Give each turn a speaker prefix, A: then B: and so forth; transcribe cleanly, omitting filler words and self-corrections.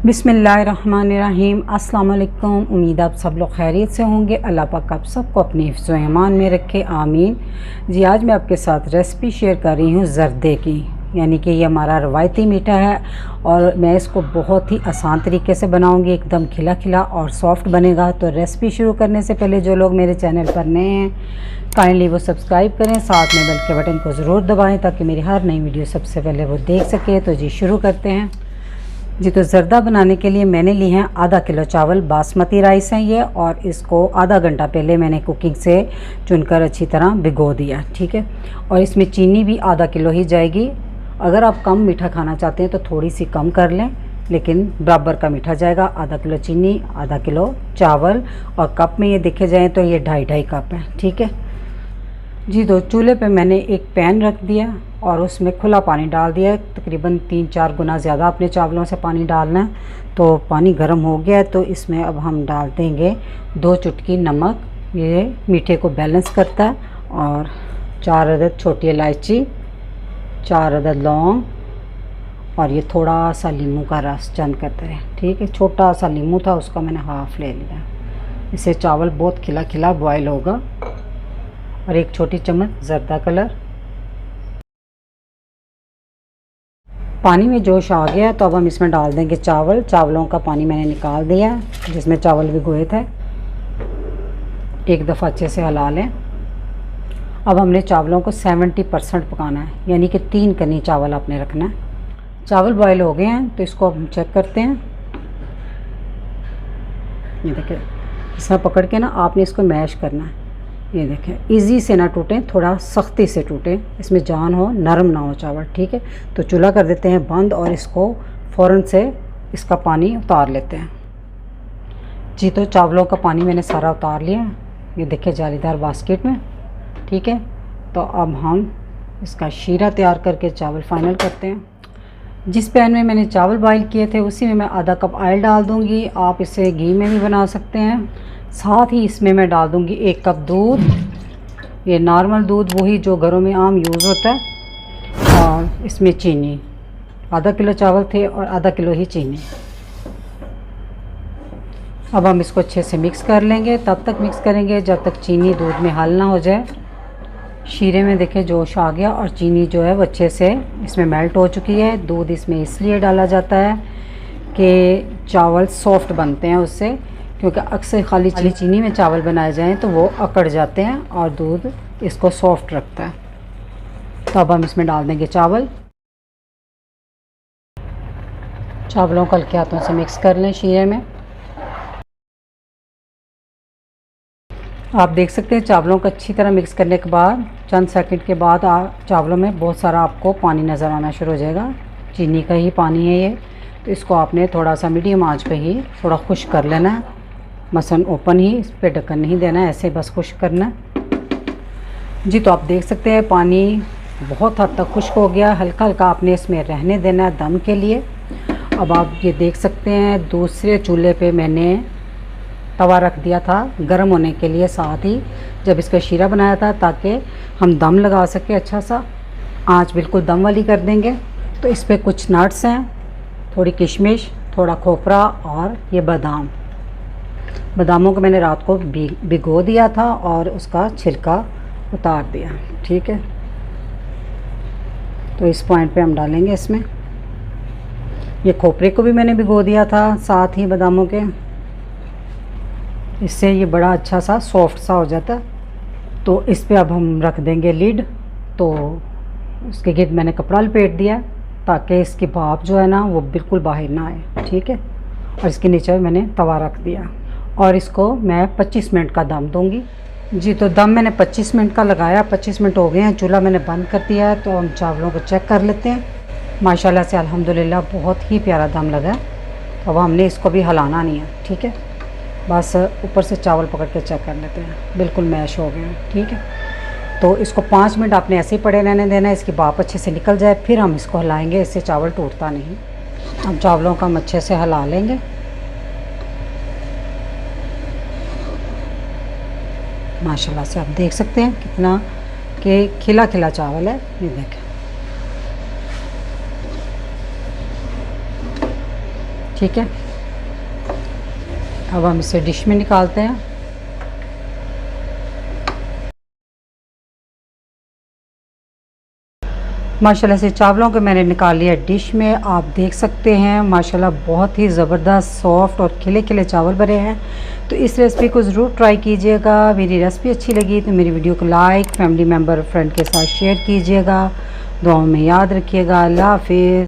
A: बिस्मिल्लाहिर्रहमानिर्रहीम। अस्सलाम वालेकुम। उम्मीद आप सब लोग खैरियत से होंगे। अल्लाह पाक आप सबको अपने हिफ्ज़ व ईमान में रखे, आमीन। जी, आज मैं आपके साथ रेसिपी शेयर कर रही हूँ ज़र्दे की, यानी कि ये हमारा रवायती मीठा है और मैं इसको बहुत ही आसान तरीके से बनाऊंगी। एकदम खिला खिला और सॉफ्ट बनेगा। तो रेसिपी शुरू करने से पहले जो लोग मेरे चैनल पर नए हैं, काइंडली वो सब्सक्राइब करें, साथ में बेल के बटन को ज़रूर दबाएं ताकि मेरी हर नई वीडियो सबसे पहले वो देख सके। तो जी शुरू करते हैं। जी, तो ज़र्दा बनाने के लिए मैंने ली हैं आधा किलो चावल, बासमती राइस हैं ये, और इसको आधा घंटा पहले मैंने कुकिंग से चुनकर अच्छी तरह भिगो दिया। ठीक है, और इसमें चीनी भी आधा किलो ही जाएगी। अगर आप कम मीठा खाना चाहते हैं तो थोड़ी सी कम कर लें, लेकिन बराबर का मीठा जाएगा। आधा किलो चीनी, आधा किलो चावल, और कप में ये देखे जाएँ तो ये 2.5 कप है। ठीक है जी, तो चूल्हे पे मैंने एक पैन रख दिया और उसमें खुला पानी डाल दिया। तकरीबन 3-4 गुना ज़्यादा अपने चावलों से पानी डालना है। तो पानी गर्म हो गया है, तो इसमें अब हम डाल देंगे 2 चुटकी नमक, ये मीठे को बैलेंस करता है, और 4 अदद छोटी इलायची, 4 अदद लौंग, और ये थोड़ा सा नींबू का रस चंद करते हैं। ठीक है, छोटा सा नींबू था, उसका मैंने हाफ़ ले लिया। इससे चावल बहुत खिला खिला बॉयल होगा। और 1 छोटी चम्मच ज़र्दा कलर। पानी में जोश आ गया तो अब हम इसमें डाल देंगे चावल। चावलों का पानी मैंने निकाल दिया जिसमें चावल भिगोए थे। एक दफ़ा अच्छे से हिला लें। अब हमने चावलों को 70% पकाना है, यानी कि 3 कनी चावल आपने रखना है। चावल बॉयल हो गए हैं तो इसको हम चेक करते हैं। ये देखिए, इसमें पकड़ के ना आपने इसको मैश करना है। ये देखें, इजी से ना टूटें, थोड़ा सख्ती से टूटें, इसमें जान हो, नरम ना हो चावल। ठीक है, तो चूल्हा कर देते हैं बंद और इसको फ़ौरन से इसका पानी उतार लेते हैं। जी, तो चावलों का पानी मैंने सारा उतार लिया। ये देखिए जालीदार बास्केट में। ठीक है, तो अब हम इसका शीरा तैयार करके चावल फाइनल करते हैं। जिस पैन में मैंने चावल बॉयल किए थे उसी में मैं आधा कप ऑयल डाल दूँगी। आप इसे घी में भी बना सकते हैं। साथ ही इसमें मैं डाल दूँगी 1 कप दूध, ये नॉर्मल दूध, वही जो घरों में आम यूज़ होता है। और इसमें चीनी, आधा किलो चावल थे और आधा किलो ही चीनी। अब हम इसको अच्छे से मिक्स कर लेंगे। तब तक मिक्स करेंगे जब तक चीनी दूध में हल ना हो जाए। शीरे में देखें जोश आ गया और चीनी जो है वो अच्छे से इसमें मेल्ट हो चुकी है। दूध इसमें इसलिए डाला जाता है कि चावल सॉफ्ट बनते हैं उससे, क्योंकि अक्सर खाली चीनी में चावल बनाए जाएं तो वो अकड़ जाते हैं और दूध इसको सॉफ्ट रखता है। तो अब हम इसमें डाल देंगे चावल। चावलों को हल्के हाथों से मिक्स कर लें शीरे में। आप देख सकते हैं चावलों को अच्छी तरह मिक्स करने के बाद चंद सेकंड के बाद चावलों में बहुत सारा आपको पानी नज़र आना शुरू हो जाएगा। चीनी का ही पानी है ये। तो इसको आपने थोड़ा सा मीडियम आंच पे ही थोड़ा खुश्क कर लेना है। मसलन ओपन ही, इस पर ढक्कन नहीं देना है, ऐसे बस खुश्क करना है। जी, तो आप देख सकते हैं पानी बहुत हद तक खुश्क हो गया। हल्का हल्का आपने इसमें रहने देना है दम के लिए। अब आप ये देख सकते हैं दूसरे चूल्हे पे मैंने तवा रख दिया था गर्म होने के लिए, साथ ही जब इसका शीरा बनाया था ताकि हम दम लगा सके। अच्छा सा आंच बिल्कुल दम वाली कर देंगे। तो इस पर कुछ नट्स हैं, थोड़ी किशमिश, थोड़ा खोपरा और ये बादाम। बादामों को मैंने रात को भिगो दिया था और उसका छिलका उतार दिया। ठीक है, तो इस पॉइंट पे हम डालेंगे इसमें। ये खोपरे को भी मैंने भिगो दिया था साथ ही बादामों के, इससे ये बड़ा अच्छा सा सॉफ्ट सा हो जाता। तो इस पे अब हम रख देंगे लीड। तो उसके गिर्द मैंने कपड़ा लपेट दिया ताकि इसकी भाप जो है ना वो बिल्कुल बाहर ना आए। ठीक है, और इसके नीचे मैंने तवा रख दिया और इसको मैं 25 मिनट का दम दूंगी। जी, तो दम मैंने 25 मिनट का लगाया। 25 मिनट हो गए हैं, चूल्हा मैंने बंद कर दिया है। तो हम चावलों को चेक कर लेते हैं। माशाल्लाह से अल्हम्दुलिल्लाह बहुत ही प्यारा दम लगा। तो अब हमने इसको भी हिलाना नहीं है। ठीक है, बस ऊपर से चावल पकड़ के चेक कर लेते हैं, बिल्कुल मैश हो गए हैं। ठीक है, तो इसको 5 मिनट आपने ऐसे ही पड़े रहने देना है, इसकी भाप अच्छे से निकल जाए, फिर हम इसको हिलाएंगे, इससे चावल टूटता नहीं। हम चावलों का हम अच्छे से हिला लेंगे। माशाल्लाह से आप देख सकते हैं कितना कि खिला खिला चावल है। ये देखें, ठीक है, अब हम इसे डिश में निकालते हैं। माशाल्लाह से चावलों को मैंने निकाल लिया डिश में। आप देख सकते हैं माशाल्लाह बहुत ही ज़बरदस्त सॉफ्ट और खिले खिले चावल बने हैं। तो इस रेसिपी को ज़रूर ट्राई कीजिएगा। मेरी रेसिपी अच्छी लगी तो मेरी वीडियो को लाइक, फैमिली मेम्बर, फ्रेंड के साथ शेयर कीजिएगा। दुआओं में याद रखिएगा। अल्लाह हाफिज़।